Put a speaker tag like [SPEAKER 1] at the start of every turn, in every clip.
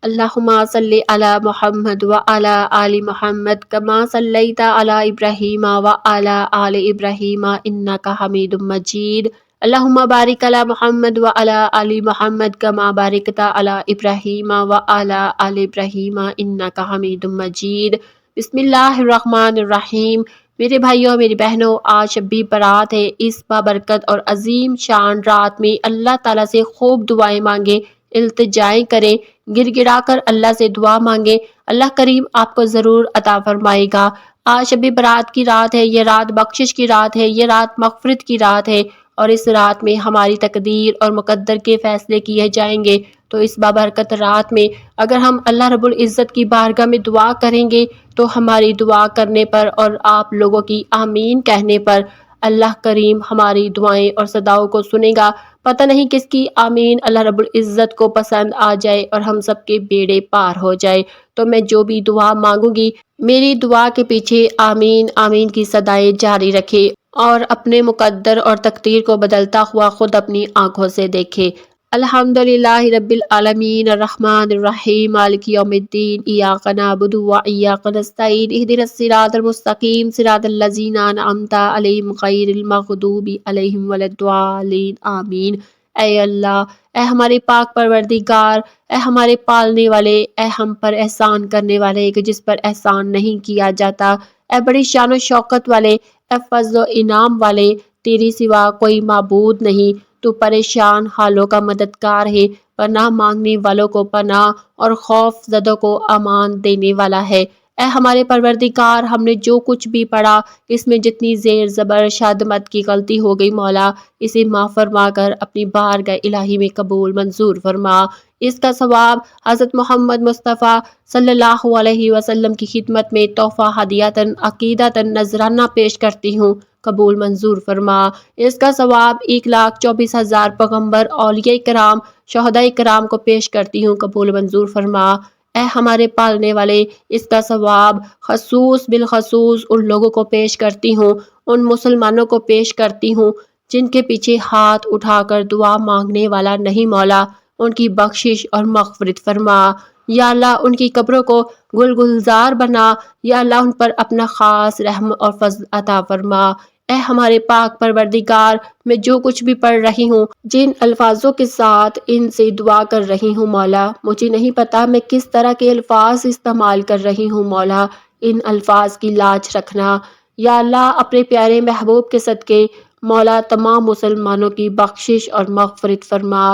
[SPEAKER 1] اللہم صلی علی محمد وعلی آل محمد کما صلیت علی ابراہیم وعلی آل ابراہیم انک حمید مجید۔ اللہم بارک علی محمد وعلی آل محمد کما بارکت علی ابراہیم وعلی آل ابراہیم انک حمید مجید۔ بسم اللہ الرحمن الرحیم۔ میرے بھائیوں میری بہنوں، آج شب برات ہے۔ اس بابرکت اور عظیم شان رات میں اللہ تعالیٰ سے خوب دعائیں مانگیں، التجائیں کریں، گر گرا کر اللہ سے دعا مانگیں، اللہ کریم آپ کو ضرور عطا فرمائے گا۔ آج شب برات کی رات ہے، یہ رات بخشش کی رات ہے، یہ رات مغفرت کی رات ہے، اور اس رات میں ہماری تقدیر اور مقدر کے فیصلے کیے جائیں گے۔ تو اس بابرکت رات میں اگر ہم اللہ رب العزت کی بارگاہ میں دعا کریں گے تو ہماری دعا کرنے پر اور آپ لوگوں کی آمین کہنے پر اللہ کریم ہماری دعائیں اور صداؤں کو سنے گا۔ پتہ نہیں کس کی آمین اللہ رب العزت کو پسند آ جائے اور ہم سب کے بیڑے پار ہو جائے۔ تو میں جو بھی دعا مانگوں گی میری دعا کے پیچھے آمین آمین کی صدائیں جاری رکھے اور اپنے مقدر اور تقدیر کو بدلتا ہوا خود اپنی آنکھوں سے دیکھے۔ الحمدللہ رب العالمین الرحمن الرحیم مالک یوم الدین ایاک نعبد و ایاک نستعین اہدنا الصراط المستقیم صراط الذین انعمت علیہم غیر المغضوب علیہم ولا الضالین آمین۔ اے اللہ، اے ہمارے پاک پروردگار، اے ہمارے پالنے والے، اے ہم پر احسان کرنے والے کہ جس پر احسان نہیں کیا جاتا، اے بڑی شان و شوکت والے، اے فضل و انعام والے، تیری سوا کوئی معبود نہیں، تو پریشان حالوں کا مددگار ہے، پناہ مانگنے والوں کو پناہ اور خوف زدوں کو امان دینے والا ہے۔ اے ہمارے پروردگار، ہم نے جو کچھ بھی پڑھا اس میں جتنی زیر زبر شاد مد کی غلطی ہو گئی مولا، اسے معاف فرما کر اپنی بارگاہ الہی میں قبول منظور فرما۔ اس کا ثواب حضرت محمد مصطفیٰ صلی اللہ علیہ وسلم کی خدمت میں تحفہ ہدیۃً عقیدۃً نذرانہ پیش کرتی ہوں، قبول منظور فرما۔ اس کا ثواب 1,24,000 پیغمبر، اولیاء کرام، شہداء کرام کو پیش کرتی ہوں، قبول منظور فرما۔ اے ہمارے پالنے والے، اس کا ثواب خصوص بالخصوص ان لوگوں کو پیش کرتی ہوں، ان مسلمانوں کو پیش کرتی ہوں جن کے پیچھے ہاتھ اٹھا کر دعا مانگنے والا نہیں مولا، ان کی بخشش اور مغفرت فرما۔ یا اللہ ان کی قبروں کو گل گلزار بنا، یا اللہ ان پر اپنا خاص رحم اور فضل عطا فرما۔ اے ہمارے پاک پروردگار، میں جو کچھ بھی پڑھ رہی ہوں، جن الفاظوں کے ساتھ ان سے دعا کر رہی ہوں مولا، مجھے نہیں پتا میں کس طرح کے الفاظ استعمال کر رہی ہوں مولا، ان الفاظ کی لاج رکھنا۔ یا اللہ اپنے پیارے محبوب کے صدقے مولا تمام مسلمانوں کی بخشش اور مغفرت فرما۔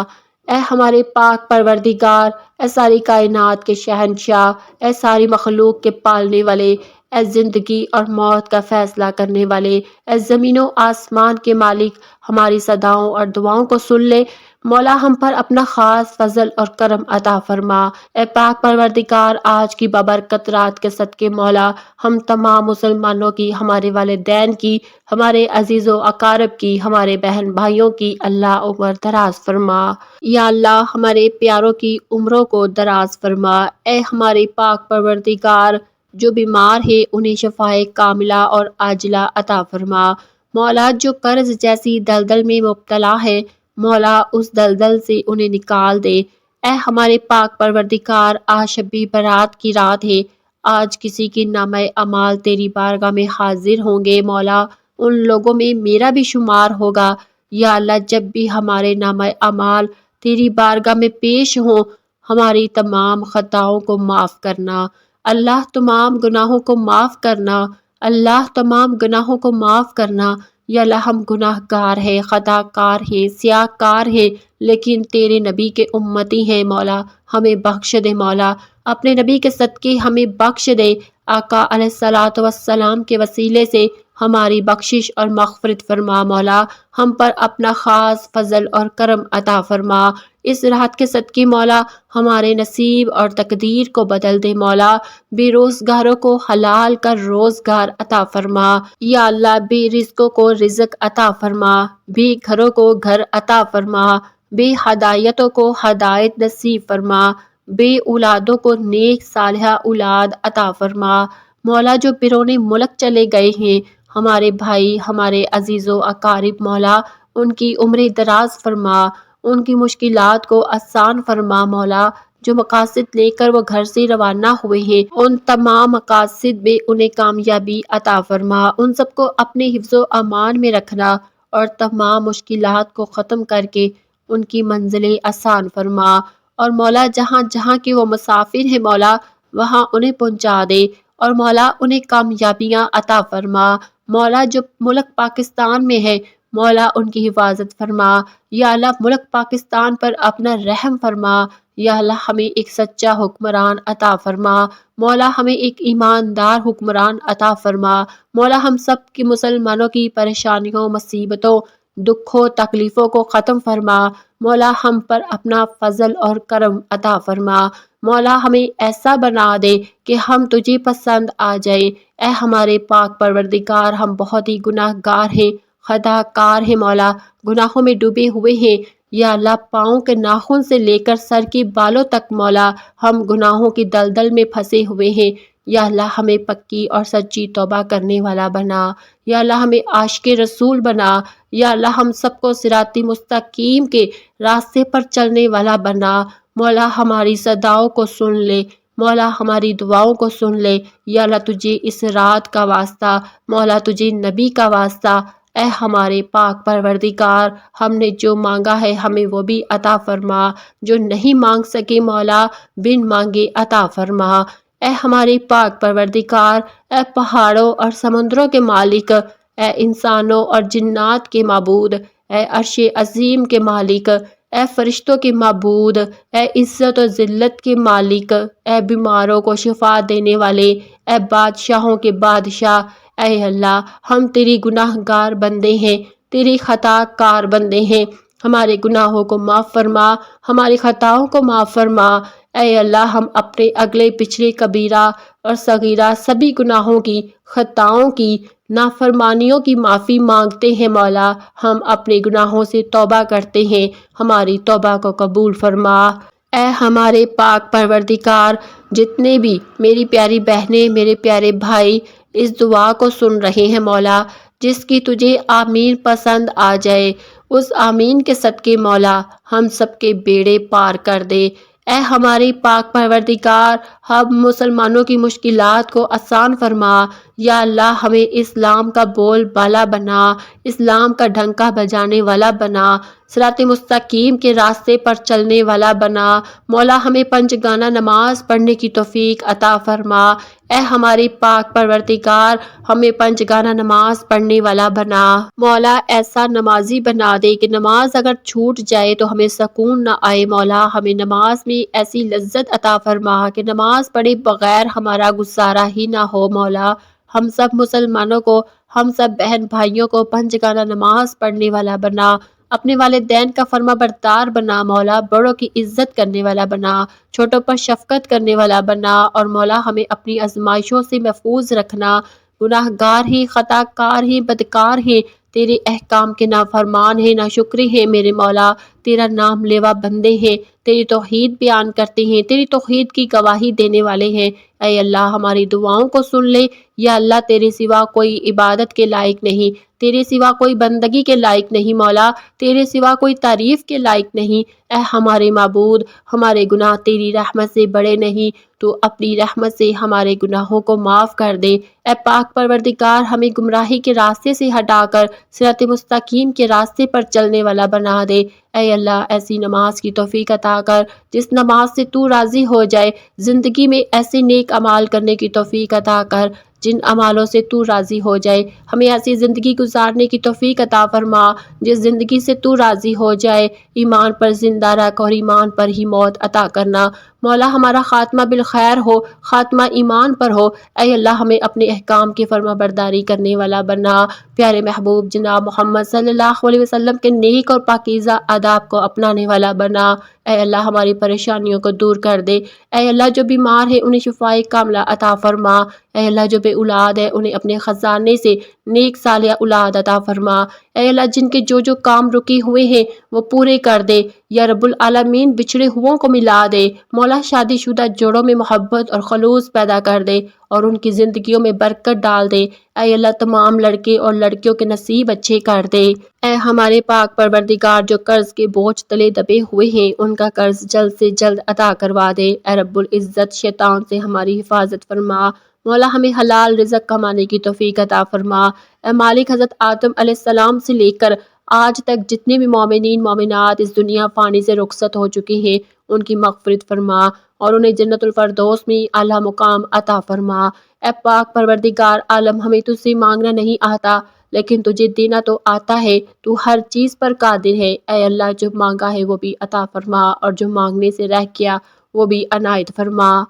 [SPEAKER 1] اے ہمارے پاک پروردگار، اے ساری کائنات کے شہنشاہ، اے ساری مخلوق کے پالنے والے، اے زندگی اور موت کا فیصلہ کرنے والے، اے زمین و آسمان کے مالک، ہماری صداؤں اور دعاؤں کو سن لے مولا، ہم پر اپنا خاص فضل اور کرم عطا فرما۔ اے پاک پروردگار، آج کی بابرکت رات کے صدقے مولا ہم تمام مسلمانوں کی، ہمارے والدین کی، ہمارے عزیز و اقارب کی، ہمارے بہن بھائیوں کی اللہ عمر دراز فرما۔ یا اللہ ہمارے پیاروں کی عمروں کو دراز فرما۔ اے ہمارے پاک پروردگار، جو بیمار ہے انہیں شفائے کاملہ اور عاجلہ عطا فرما۔ مولا جو قرض جیسی دلدل میں مبتلا ہے مولا اس دلدل سے انہیں نکال دے۔ اے ہمارے پاک پروردگار، آج شب برات کی رات ہے، آج کسی کی نامہ اعمال تیری بارگاہ میں حاضر ہوں گے مولا، ان لوگوں میں میرا بھی شمار ہوگا۔ یا اللہ جب بھی ہمارے نامہ اعمال تیری بارگاہ میں پیش ہوں، ہماری تمام خطاؤں کو معاف کرنا، اللہ تمام گناہوں کو معاف کرنا، اللہ تمام گناہوں کو معاف کرنا۔ یا اللہ ہم گناہ گار ہیں، خطا کار ہیں، سیاہ کار ہیں، لیکن تیرے نبی کے امتی ہیں مولا، ہمیں بخش دے مولا، اپنے نبی کے صدقے ہمیں بخش دے۔ آقا علیہ الصلوۃ والسلام کے وسیلے سے ہماری بخشش اور مغفرت فرما مولا، ہم پر اپنا خاص فضل اور کرم عطا فرما۔ اس رات کے صدقے مولا ہمارے نصیب اور تقدیر کو بدل دے مولا، بے روزگاروں کو حلال کا روزگار عطا فرما۔ یا اللہ بے رزقوں کو رزق عطا فرما، بے گھروں کو گھر عطا فرما، بے ہدایتوں کو ہدایت نصیب فرما، بے اولادوں کو نیک صالحہ اولاد عطا فرما۔ مولا جو بیرون ملک چلے گئے ہیں ہمارے بھائی، ہمارے عزیز و اقارب مولا، ان کی عمر دراز فرما، ان کی مشکلات کو آسان فرما مولا، جو مقاصد لے کر وہ گھر سے روانہ ہوئے ہیں، ان تمام مقاصد میں انہیں کامیابی عطا فرما، ان سب کو اپنے حفظ و امان میں رکھنا اور تمام مشکلات کو ختم کر کے ان کی منزلیں آسان فرما۔ اور مولا جہاں جہاں کے وہ مسافر ہیں مولا وہاں انہیں پہنچا دے، اور مولا انہیں کامیابیاں عطا فرما۔ مولا جو ملک پاکستان میں ہے مولا ان کی حفاظت فرما۔ یا اللہ ملک پاکستان پر اپنا رحم فرما۔ یا اللہ ہمیں ایک سچا حکمران عطا فرما۔ مولا ہمیں ایک ایماندار حکمران عطا فرما۔ مولا ہم سب کی مسلمانوں کی پریشانیوں، مصیبتوں، دکھوں، تکلیفوں کو ختم فرما۔ مولا ہم پر اپنا فضل اور کرم عطا فرما۔ مولا ہمیں ایسا بنا دے کہ ہم تجھے پسند آ جائے۔ اے ہمارے پاک پروردگار، ہم بہت ہی گناہ گار ہیں، خطا کار ہیں مولا، گناہوں میں ڈوبے ہوئے ہیں۔ یا اللہ پاؤں کے ناخن سے لے کر سر کے بالوں تک مولا ہم گناہوں کی دلدل میں پھنسے ہوئے ہیں۔ یا اللہ ہمیں پکی اور سچی توبہ کرنے والا بنا۔ یا اللہ ہمیں عاشق رسول بنا۔ یا اللہ ہم سب کو صراط مستقیم کے راستے پر چلنے والا بنا۔ مولا ہماری صداؤں کو سن لے، مولا ہماری دعاؤں کو سن لے۔ یا اللہ تجھے اس رات کا واسطہ، مولا تجھے نبی کا واسطہ، اے ہمارے پاک پروردگار، ہم نے جو مانگا ہے ہمیں وہ بھی عطا فرما، جو نہیں مانگ سکے مولا بن مانگے عطا فرما۔ اے ہمارے پاک پروردگار، اے پہاڑوں اور سمندروں کے مالک، اے انسانوں اور جنات کے معبود، اے عرش عظیم کے مالک، اے فرشتوں کے معبود، اے عزت و ذلت کے مالک، اے بیماروں کو شفا دینے والے، اے بادشاہوں کے بادشاہ، اے اللہ ہم تیری گناہ گار بندے ہیں، تیری خطا کار بندے ہیں، ہمارے گناہوں کو معاف فرما، ہماری خطاؤں کو معاف فرما۔ اے اللہ ہم اپنے اگلے پچھلے کبیرہ اور صغیرہ سبھی گناہوں کی، خطاؤں کی، نافرمانیوں کی معافی مانگتے ہیں مولا، ہم اپنے گناہوں سے توبہ کرتے ہیں، ہماری توبہ کو قبول فرما۔ اے ہمارے پاک پروردگار، جتنے بھی میری پیاری بہنیں، میرے پیارے بھائی اس دعا کو سن رہے ہیں مولا، جس کی تجھے آمین پسند آ جائے، اس آمین کے صدقے مولا ہم سب کے بیڑے پار کر دے۔ اے ہمارے پاک پروردگار، ہم مسلمانوں کی مشکلات کو آسان فرما۔ یا اللہ ہمیں اسلام کا بول بالا بنا، اسلام کا ڈنکا بجانے والا بنا، صراط مستقیم کے راستے پر چلنے والا بنا۔ مولا ہمیں پنج گانہ نماز پڑھنے کی توفیق عطا فرما۔ اے ہمارے پاک پروردگار، ہمیں پنج گانہ نماز پڑھنے والا بنا۔ مولا ایسا نمازی بنا دے کہ نماز اگر چھوٹ جائے تو ہمیں سکون نہ آئے۔ مولا ہمیں نماز میں ایسی لذت عطا فرما کہ نماز پڑھے بغیر ہمارا گزارا ہی نہ ہو۔ مولا ہم سب مسلمانوں کو، ہم سب بہن بھائیوں کو پنج گانہ نماز پڑھنے والا بنا، اپنے والدین کا فرما بردار بنا مولا، بڑوں کی عزت کرنے والا بنا، چھوٹوں پر شفقت کرنے والا بنا، اور مولا ہمیں اپنی آزمائشوں سے محفوظ رکھنا۔ گناہ گار ہیں، خطا کار ہیں، بدکار ہیں، تیرے احکام کے نافرمان ہیں، ناشکرے ہیں میرے مولا، تیرا نام لیوا بندے ہیں، تیری توحید بیان کرتے ہیں، تیری توحید کی گواہی دینے والے ہیں۔ اے اللہ ہماری دعاؤں کو سن لے۔ یا اللہ تیرے سوا کوئی عبادت کے لائق نہیں، تیرے سوا کوئی بندگی کے لائق نہیں مولا، تیرے سوا کوئی تعریف کے لائق نہیں۔ اے ہمارے معبود، ہمارے گناہ تیری رحمت سے بڑے نہیں، تو اپنی رحمت سے ہمارے گناہوں کو معاف کر دے۔ اے پاک پروردگار، ہمیں گمراہی کے راستے سے ہٹا کر صراط مستقیم کے راستے پر چلنے والا بنا دے۔ اے اللہ ایسی نماز کی توفیق عطا کر جس نماز سے تو راضی ہو جائے، زندگی میں ایسے نیک اعمال کرنے کی توفیق عطا کر جن اعمالوں سے تو راضی ہو جائے، ہمیں ایسی زندگی گزارنے کی توفیق عطا فرما جس زندگی سے تو راضی ہو جائے، ایمان پر زندہ رکھ اور ایمان پر ہی موت عطا کرنا۔ مولا ہمارا خاتمہ بالخیر ہو، خاتمہ ایمان پر ہو۔ اے اللہ ہمیں اپنے احکام کی فرما برداری کرنے والا بنا، پیارے محبوب جناب محمد صلی اللہ علیہ وسلم کے نیک اور پاکیزہ آداب کو اپنانے والا بنا۔ اے اللہ ہماری پریشانیوں کو دور کر دے۔ اے اللہ جو بیمار ہے انہیں شفائے کاملہ عطا فرما۔ اے اللہ جو بے اولاد ہے انہیں اپنے خزانے سے نیک صالح اولاد عطا فرما۔ اے اللہ جن کے جو کام رکے ہوئے ہیں وہ پورے کر دے یا رب العالمین، بچھڑے ہوں کو ملا دے مولا، شادی شدہ جوڑوں میں محبت اور خلوص پیدا کر دے اور ان کی زندگیوں میں برکت ڈال دے۔ اے اللہ تمام لڑکے اور لڑکیوں کے نصیب اچھے کر دے۔ اے ہمارے پاک پروردگار، جو قرض کے بوجھ تلے دبے ہوئے ہیں ان کا قرض جلد سے جلد ادا کروا دے۔ اے رب العزت، شیطان سے ہماری حفاظت فرما مولا، ہمیں حلال رزق کمانے کی توفیق عطا فرما۔ اے مالک، حضرت آدم علیہ السلام سے لے کر آج تک جتنے بھی مومنین مومنات اس دنیا فانی سے رخصت ہو چکے ہیں ان کی مغفرت فرما اور انہیں جنت الفردوس میں اعلیٰ مقام عطا فرما۔ اے پاک پروردگار عالم، ہمیں تجھ سے مانگنا نہیں آتا لیکن تجھے دینا تو آتا ہے، تو ہر چیز پر قادر ہے۔ اے اللہ، جو مانگا ہے وہ بھی عطا فرما اور جو مانگنے سے رہ گیا وہ بھی عنایت فرما۔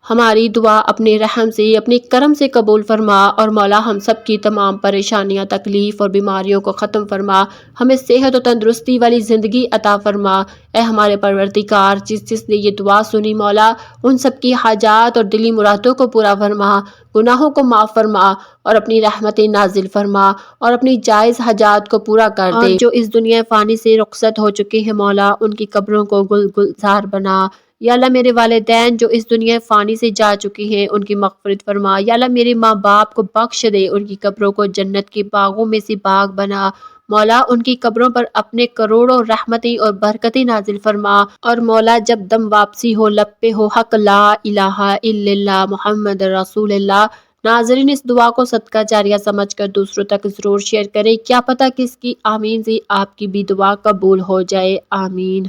[SPEAKER 1] ہماری دعا اپنے رحم سے، اپنے کرم سے قبول فرما اور مولا ہم سب کی تمام پریشانیاں، تکلیف اور بیماریوں کو ختم فرما، ہمیں صحت و تندرستی والی زندگی عطا فرما۔ اے ہمارے پروردگار، جس نے یہ دعا سنی مولا ان سب کی حاجات اور دلی مرادوں کو پورا فرما، گناہوں کو معاف فرما اور اپنی رحمتیں نازل فرما اور اپنی جائز حاجات کو پورا کر دے۔ اور جو اس دنیا فانی سے رخصت ہو چکے ہیں مولا ان کی قبروں کو گلزار بنا۔ یا اللہ میرے والدین جو اس دنیا فانی سے جا چکے ہیں ان کی مغفرت فرما۔ یا اللہ میرے ماں باپ کو بخش دے، ان کی قبروں کو جنت کے باغوں میں سے باغ بنا۔ مولا ان کی قبروں پر اپنے کروڑوں رحمتیں اور برکتیں نازل فرما اور مولا جب دم واپسی ہو لب پہ ہو حق لا الہ الا اللہ محمد رسول اللہ۔ ناظرین، اس دعا کو صدقہ جاریہ سمجھ کر دوسروں تک ضرور شیئر کریں، کیا پتہ کس کی آمین سے آپ کی بھی دعا قبول ہو جائے۔ آمین۔